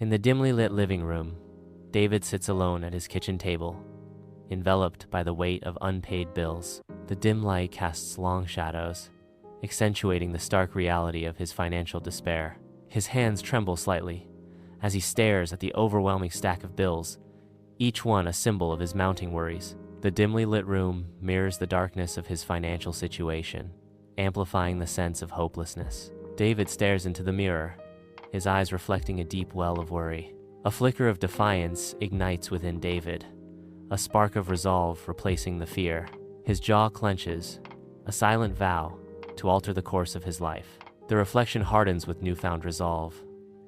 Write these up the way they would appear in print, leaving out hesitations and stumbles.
In the dimly lit living room, David sits alone at his kitchen table, enveloped by the weight of unpaid bills. The dim light casts long shadows, accentuating the stark reality of his financial despair. His hands tremble slightly as he stares at the overwhelming stack of bills, each one a symbol of his mounting worries. The dimly lit room mirrors the darkness of his financial situation, amplifying the sense of hopelessness. David stares into the mirror, his eyes reflecting a deep well of worry. A flicker of defiance ignites within David, a spark of resolve replacing the fear. His jaw clenches, a silent vow to alter the course of his life. The reflection hardens with newfound resolve,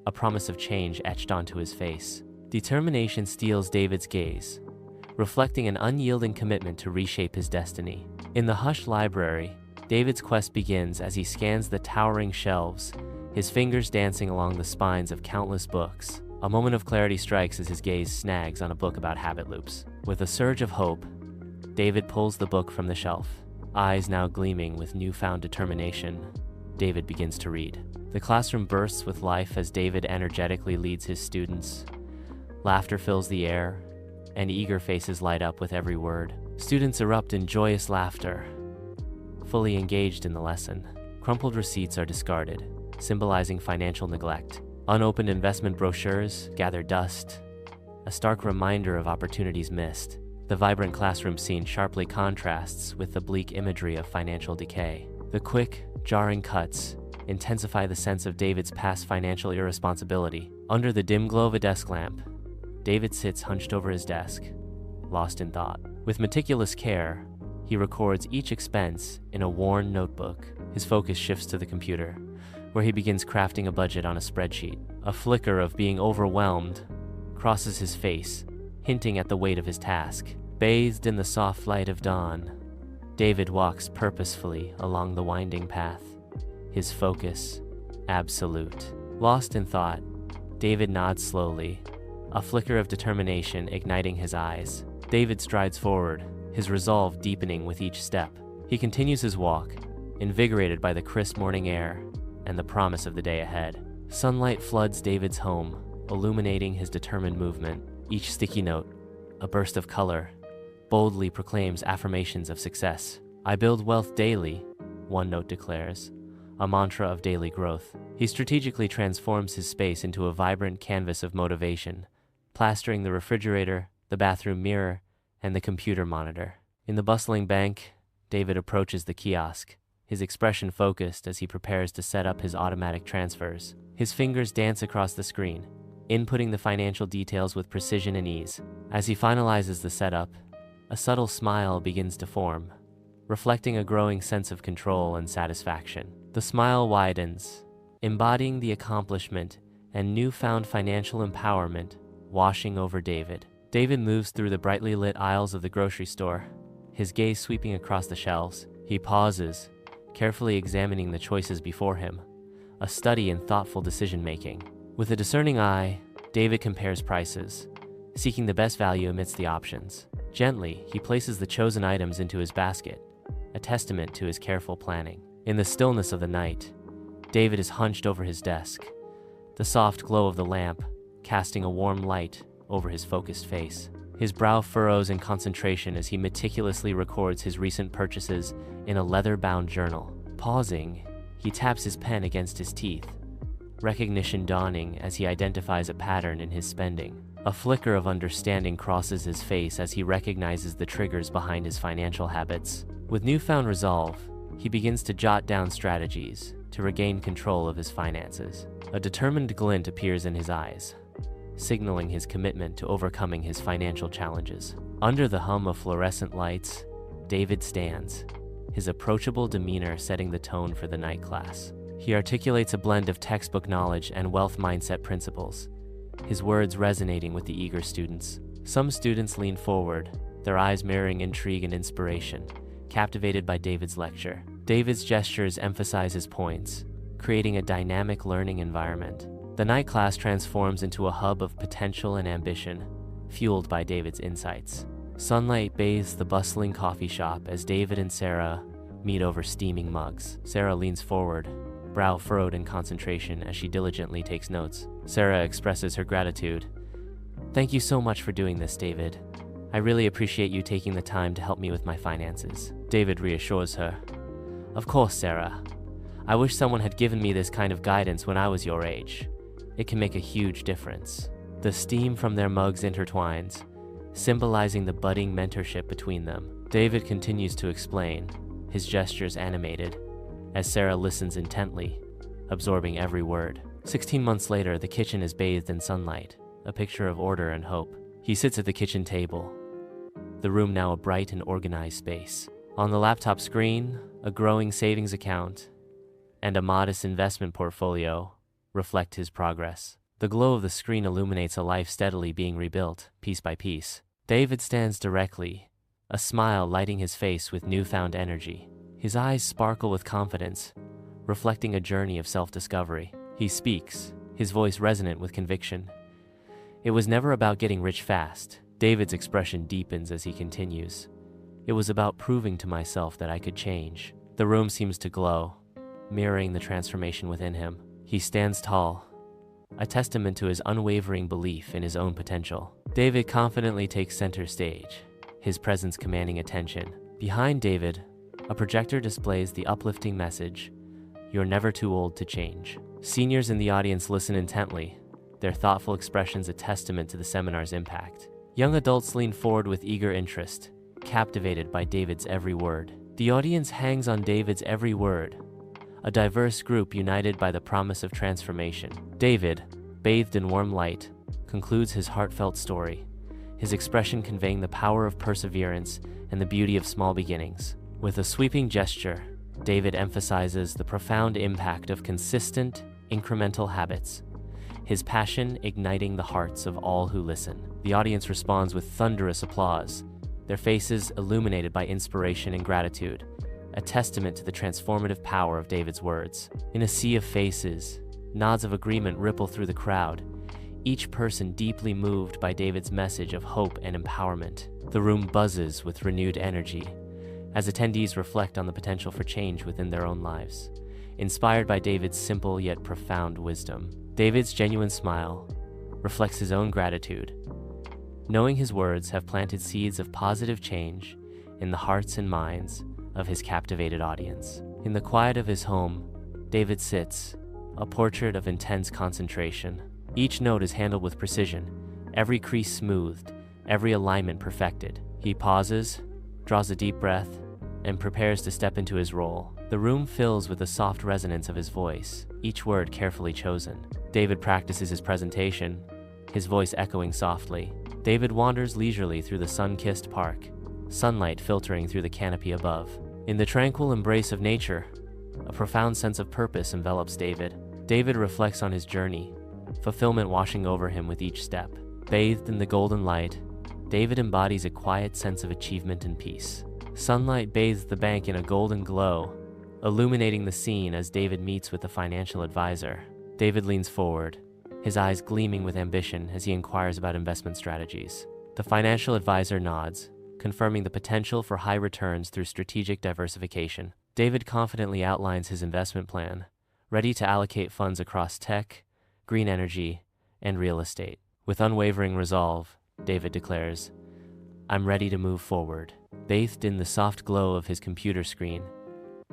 a promise of change etched onto his face. Determination steals David's gaze, reflecting an unyielding commitment to reshape his destiny. In the hushed library, David's quest begins as he scans the towering shelves, his fingers dancing along the spines of countless books. A moment of clarity strikes as his gaze snags on a book about habit loops. With a surge of hope, David pulls the book from the shelf. Eyes now gleaming with newfound determination, David begins to read. The classroom bursts with life as David energetically leads his students. Laughter fills the air, and eager faces light up with every word. Students erupt in joyous laughter, fully engaged in the lesson. Crumpled receipts are discarded, symbolizing financial neglect. Unopened investment brochures gather dust, a stark reminder of opportunities missed. The vibrant classroom scene sharply contrasts with the bleak imagery of financial decay. The quick, jarring cuts intensify the sense of David's past financial irresponsibility. Under the dim glow of a desk lamp, David sits hunched over his desk, lost in thought. With meticulous care, he records each expense in a worn notebook. His focus shifts to the computer, where he begins crafting a budget on a spreadsheet. A flicker of being overwhelmed crosses his face, hinting at the weight of his task. Bathed in the soft light of dawn, David walks purposefully along the winding path, his focus absolute. Lost in thought, David nods slowly, a flicker of determination igniting his eyes. David strides forward, his resolve deepening with each step. He continues his walk, invigorated by the crisp morning air and the promise of the day ahead. Sunlight floods David's home, illuminating his determined movement. Each sticky note, a burst of color, boldly proclaims affirmations of success. "I build wealth daily," one note declares, a mantra of daily growth. He strategically transforms his space into a vibrant canvas of motivation, plastering the refrigerator, the bathroom mirror, and the computer monitor. In the bustling bank, David approaches the kiosk, his expression focused as he prepares to set up his automatic transfers. His fingers dance across the screen, inputting the financial details with precision and ease. As he finalizes the setup, a subtle smile begins to form, reflecting a growing sense of control and satisfaction. The smile widens, embodying the accomplishment and newfound financial empowerment washing over David. David moves through the brightly lit aisles of the grocery store, his gaze sweeping across the shelves. He pauses, carefully examining the choices before him, a study in thoughtful decision-making. With a discerning eye, David compares prices, seeking the best value amidst the options. Gently, he places the chosen items into his basket, a testament to his careful planning. In the stillness of the night, David is hunched over his desk, the soft glow of the lamp casting a warm light over his focused face. His brow furrows in concentration as he meticulously records his recent purchases in a leather-bound journal. Pausing, he taps his pen against his teeth, recognition dawning as he identifies a pattern in his spending. A flicker of understanding crosses his face as he recognizes the triggers behind his financial habits. With newfound resolve, he begins to jot down strategies to regain control of his finances. A determined glint appears in his eyes, signaling his commitment to overcoming his financial challenges. Under the hum of fluorescent lights, David stands, his approachable demeanor setting the tone for the night class. He articulates a blend of textbook knowledge and wealth mindset principles, his words resonating with the eager students. Some students lean forward, their eyes mirroring intrigue and inspiration, captivated by David's lecture. David's gestures emphasize his points, creating a dynamic learning environment. The night class transforms into a hub of potential and ambition, fueled by David's insights. Sunlight bathes the bustling coffee shop as David and Sarah meet over steaming mugs. Sarah leans forward, brow furrowed in concentration as she diligently takes notes. Sarah expresses her gratitude. "Thank you so much for doing this, David. I really appreciate you taking the time to help me with my finances." David reassures her. "Of course, Sarah. I wish someone had given me this kind of guidance when I was your age. It can make a huge difference." The steam from their mugs intertwines, symbolizing the budding mentorship between them. David continues to explain, his gestures animated, as Sarah listens intently, absorbing every word. 16 months later, the kitchen is bathed in sunlight, a picture of order and hope. He sits at the kitchen table, the room now a bright and organized space. On the laptop screen, a growing savings account and a modest investment portfolio reflect his progress. The glow of the screen illuminates a life steadily being rebuilt, piece by piece. David stands directly, a smile lighting his face with newfound energy. His eyes sparkle with confidence, reflecting a journey of self-discovery. He speaks, his voice resonant with conviction. "It was never about getting rich fast." David's expression deepens as he continues. "It was about proving to myself that I could change." The room seems to glow, mirroring the transformation within him. He stands tall, a testament to his unwavering belief in his own potential. David confidently takes center stage, his presence commanding attention. Behind David, a projector displays the uplifting message, "You're never too old to change." Seniors in the audience listen intently, their thoughtful expressions a testament to the seminar's impact. Young adults lean forward with eager interest, captivated by David's every word. The audience hangs on David's every word, a diverse group united by the promise of transformation. David, bathed in warm light, concludes his heartfelt story, his expression conveying the power of perseverance and the beauty of small beginnings. With a sweeping gesture, David emphasizes the profound impact of consistent, incremental habits, his passion igniting the hearts of all who listen. The audience responds with thunderous applause, their faces illuminated by inspiration and gratitude, a testament to the transformative power of David's words. In a sea of faces, nods of agreement ripple through the crowd, each person deeply moved by David's message of hope and empowerment. The room buzzes with renewed energy, as attendees reflect on the potential for change within their own lives, inspired by David's simple yet profound wisdom. David's genuine smile reflects his own gratitude, knowing his words have planted seeds of positive change in the hearts and minds of his captivated audience. In the quiet of his home, David sits, a portrait of intense concentration. Each note is handled with precision, every crease smoothed, every alignment perfected. He pauses, draws a deep breath, and prepares to step into his role. The room fills with the soft resonance of his voice, each word carefully chosen. David practices his presentation, his voice echoing softly. David wanders leisurely through the sun-kissed park, sunlight filtering through the canopy above. In the tranquil embrace of nature, a profound sense of purpose envelops David. David reflects on his journey, fulfillment washing over him with each step. Bathed in the golden light, David embodies a quiet sense of achievement and peace. Sunlight bathes the bank in a golden glow, illuminating the scene as David meets with the financial advisor. David leans forward, his eyes gleaming with ambition as he inquires about investment strategies. The financial advisor nods, confirming the potential for high returns through strategic diversification. David confidently outlines his investment plan, ready to allocate funds across tech, green energy, and real estate. With unwavering resolve, David declares, "I'm ready to move forward." Bathed in the soft glow of his computer screen,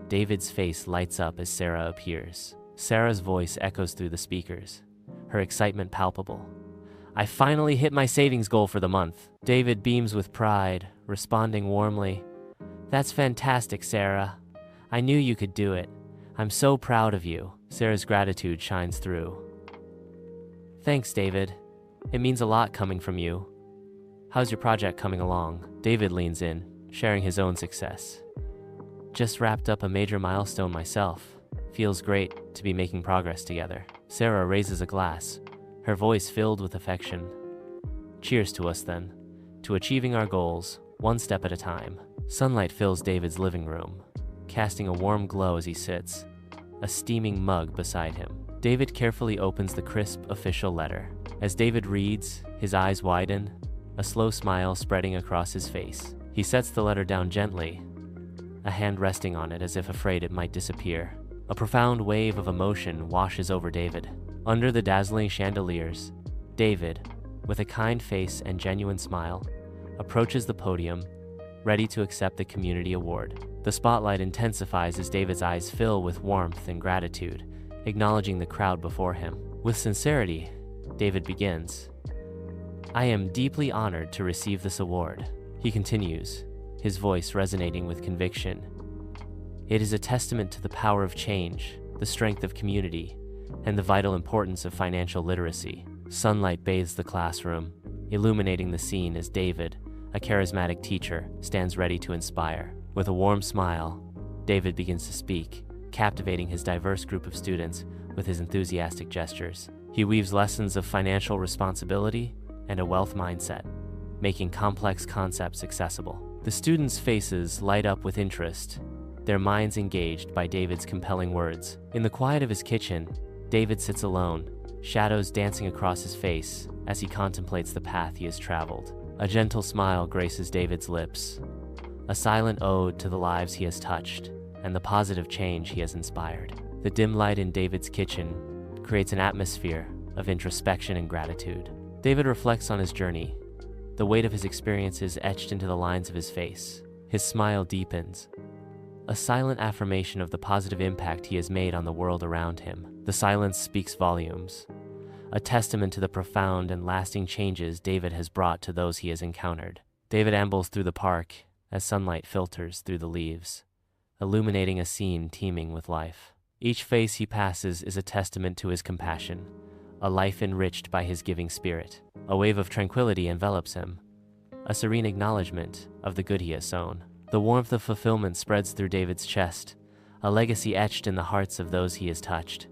David's face lights up as Sarah appears. Sarah's voice echoes through the speakers, her excitement palpable. "I finally hit my savings goal for the month." David beams with pride, responding warmly, "That's fantastic, Sarah. I knew you could do it. I'm so proud of you." Sarah's gratitude shines through. "Thanks, David. It means a lot coming from you. How's your project coming along?" David leans in, sharing his own success. "Just wrapped up a major milestone myself. Feels great to be making progress together." Sarah raises a glass, her voice filled with affection. "Cheers to us then, to achieving our goals, one step at a time." Sunlight fills David's living room, casting a warm glow as he sits, a steaming mug beside him. David carefully opens the crisp official letter. As David reads, his eyes widen, a slow smile spreading across his face. He sets the letter down gently, a hand resting on it as if afraid it might disappear. A profound wave of emotion washes over David. Under the dazzling chandeliers, David, with a kind face and genuine smile, approaches the podium, ready to accept the community award. The spotlight intensifies as David's eyes fill with warmth and gratitude, acknowledging the crowd before him. With sincerity, David begins, "I am deeply honored to receive this award," he continues, his voice resonating with conviction. "It is a testament to the power of change, the strength of community, and the vital importance of financial literacy." Sunlight bathes the classroom, illuminating the scene as David, a charismatic teacher, stands ready to inspire. With a warm smile, David begins to speak, captivating his diverse group of students with his enthusiastic gestures. He weaves lessons of financial responsibility and a wealth mindset, making complex concepts accessible. The students' faces light up with interest, their minds engaged by David's compelling words. In the quiet of his kitchen, David sits alone, shadows dancing across his face as he contemplates the path he has traveled. A gentle smile graces David's lips, a silent ode to the lives he has touched and the positive change he has inspired. The dim light in David's kitchen creates an atmosphere of introspection and gratitude. David reflects on his journey, the weight of his experiences etched into the lines of his face. His smile deepens, a silent affirmation of the positive impact he has made on the world around him. The silence speaks volumes, a testament to the profound and lasting changes David has brought to those he has encountered. David ambles through the park as sunlight filters through the leaves, illuminating a scene teeming with life. Each face he passes is a testament to his compassion, a life enriched by his giving spirit. A wave of tranquility envelops him, a serene acknowledgement of the good he has sown. The warmth of fulfillment spreads through David's chest, a legacy etched in the hearts of those he has touched.